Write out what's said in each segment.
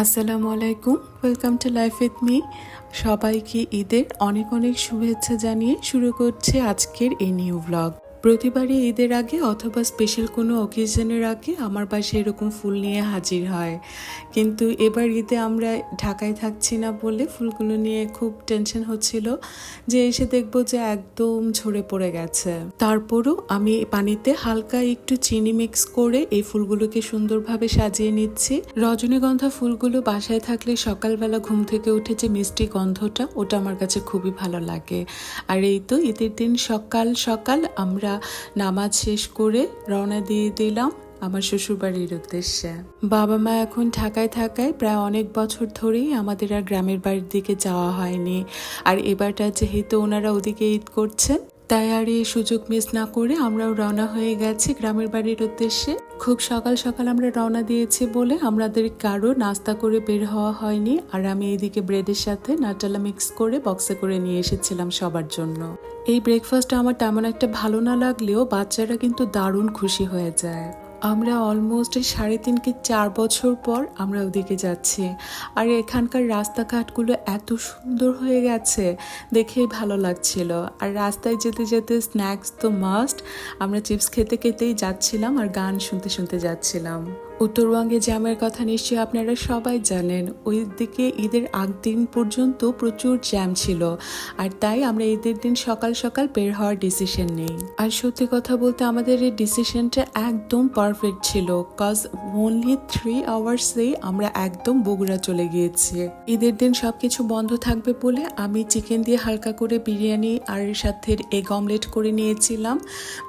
আসসালামু আলাইকুম, welcome to life with me. সবাইকে ঈদের অনেক অনেক শুভেচ্ছা জানিয়ে শুরু করছে আজকের এই নিউ ব্লগ। প্রতিবারই ঈদের আগে অথবা স্পেশাল কোনো অকেশনের আগে আমার বাসায় এরকম ফুল নিয়ে হাজির হয়, কিন্তু এবার ঈদে আমরা ঢাকায় থাকছি না বলে ফুলগুলো নিয়ে খুব টেনশন হচ্ছিল যে এসে দেখবো যে একদম ঝরে পড়ে গেছে। তারপরও আমি পানিতে হালকা একটু চিনি মিক্স করে এই ফুলগুলোকে সুন্দরভাবে সাজিয়ে নিচ্ছি। রজনীগন্ধা ফুলগুলো বাসায় থাকলে সকালবেলা ঘুম থেকে উঠে যে মিষ্টি গন্ধটা, ওটা আমার কাছে খুবই ভালো লাগে। আর এই তো ঈদের দিন সকাল সকাল আমরা নামাজ শেষ করে রওনা দিয়ে দিলাম আমার শ্বশুরবাড়ির উদ্দেশ্যে। বাবা মা এখন ঢাকায় থাকায় প্রায় অনেক বছর ধরেই আমাদের আর গ্রামের বাড়ির দিকে যাওয়া হয়নি। আর এবারটা যেহেতু ওনারা ওদিকে ঈদ করছেন, তাই আর এই সুযোগ মিস না করে আমরাও রওনা হয়ে গেছি গ্রামের বাড়ির উদ্দেশ্যে। খুব সকাল সকাল আমরা রওনা দিয়েছি বলে আমাদের কারো নাস্তা করে বের হওয়া হয়নি। আর আমি এইদিকে ব্রেডের সাথে নাটালা মিক্স করে বক্সে করে নিয়ে এসেছিলাম সবার জন্য। এই ব্রেকফাস্টটা আমার তেমন একটা ভালো না লাগলেও বাচ্চারা কিন্তু দারুণ খুশি হয়ে যায়। আমরা অলমোস্ট 3.5 কি 4 বছর পর আমরা ওদিকে যাচ্ছি। আর এখানকার রাস্তাঘাটগুলো এত সুন্দর হয়ে গেছে, দেখেই ভালো লাগছিল। আর রাস্তায় যেতে যেতে স্ন্যাক্স তো মাস্ট। আমরা চিপস খেতে খেতেই যাচ্ছিলাম আর গান শুনতে শুনতে যাচ্ছিলাম। উত্তরবঙ্গে জ্যামের কথা নিশ্চয়ই আপনারা সবাই জানেন। ওই দিকে ঈদের দিন পর্যন্ত প্রচুর জ্যাম ছিল, আর তাই আমরা ঈদের দিন সকাল সকাল বের হওয়ার ডিসিশন নেই। আর সত্যি কথা বলতে আমাদের এই ডিসিশনটা একদম পারফেক্ট ছিল, কজ অনলি 3 আওয়ার্সেই আমরা একদম বগুড়া চলে গিয়েছি। ঈদের দিন সবকিছু বন্ধ থাকবে বলে আমি চিকেন দিয়ে হালকা করে বিরিয়ানি আর সাথে এগ অমলেট করে নিয়েছিলাম,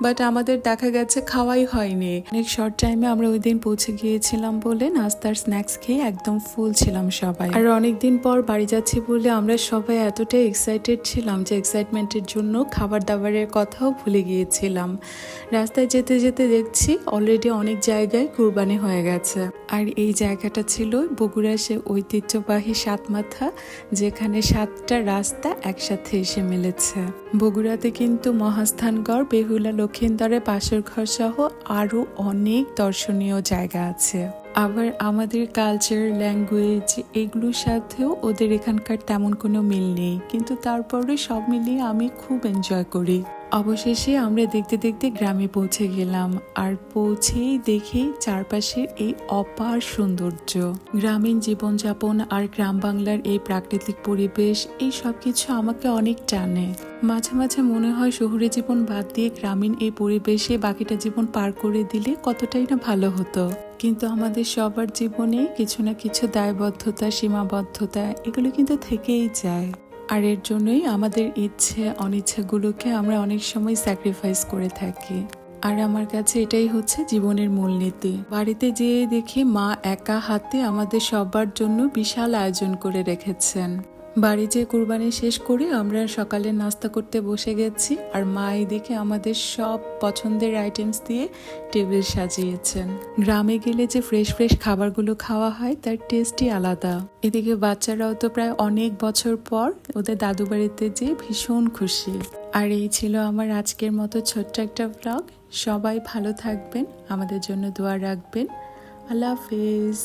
বাট আমাদের দেখা গেছে খাওয়াই হয়নি। অনেক শর্ট টাইমে আমরা ওই দিন পৌঁছে গিয়েছিলাম বলে নাস্তার স্ন্যাক্স খেয়ে একদম ফুল ছিলাম সবাই। আর অনেকদিন পর বাড়ি যাচ্ছি বলে আমরা সবাই এতটাই এক্সাইটেড ছিলাম যে এক্সাইটমেন্টের জন্য খাবার দাবারের কথাও ভুলে গিয়েছিলাম। রাস্তায় যেতে যেতে দেখছি অলরেডি অনেক জায়গায় কুরবানি হয়ে গেছে। আর এই জায়গাটা ছিল বগুড়া সে ঐতিহ্যবাহী সাতমাথা, যেখানে 7টা রাস্তা একসাথে এসে মিলেছে। বগুড়াতে কিন্তু মহাস্থানগড়, বেহুলা, লক্ষিন্দরের পাশের ঘর সহ আরো অনেক দর্শনীয় জায়গা আছে। আবার আমাদের কালচার, ল্যাঙ্গুয়েজ এগুলোর সাথেও ওদের এখানকার তেমন কোনো মিল নেই, কিন্তু তারপরে সব মিলিয়ে আমি খুব এনজয় করি। অবশেষে আমরা দেখতে দেখতে গ্রামে পৌঁছে গেলাম, আর পৌঁছেই দেখি চারপাশের এই অপার সৌন্দর্য, গ্রামীণ জীবনযাপন আর গ্রাম বাংলার এই প্রাকৃতিক পরিবেশ, এই সব কিছু আমাকে অনেক টানে। মাঝে মাঝে মনে হয় শহুরে জীবন বাদ দিয়ে গ্রামীণ এই পরিবেশে বাকিটা জীবন পার করে দিলে কতটাই না ভালো হতো। কিন্তু আমাদের সবার জীবনে কিছু না কিছু দায়বদ্ধতা, সীমাবদ্ধতা এগুলো কিন্তু থেকেই যায়। আর এর জন্যই আমাদের ইচ্ছে অনিচ্ছাগুলোকে আমরা অনেক সময় স্যাক্রিফাইস করে থাকি। আর আমার কাছে এটাই হচ্ছে জীবনের মূলনীতি। বাড়িতে যেয়ে দেখি মা একা হাতে আমাদের সবার জন্য বিশাল আয়োজন করে রেখেছেন। বাড়ি যেয়ে কুরবানি শেষ করে আমরা সকালে নাস্তা করতে বসে গেছি, আর মা এদিকে আমাদের সব পছন্দের আইটেমস দিয়ে টেবিল সাজিয়েছেন। গ্রামে গেলে যে ফ্রেশ ফ্রেশ খাবারগুলো খাওয়া হয় তার টেস্টই আলাদা। এদিকে বাচ্চারাও তো প্রায় অনেক বছর পর ওদের দাদু বাড়িতে যেয়ে ভীষণ খুশি। আর এই ছিল আমার আজকের মতো ছোট্ট একটা ব্লগ। সবাই ভালো থাকবেন, আমাদের জন্য দোয়া রাখবেন। আল্লাহ হাফেজ।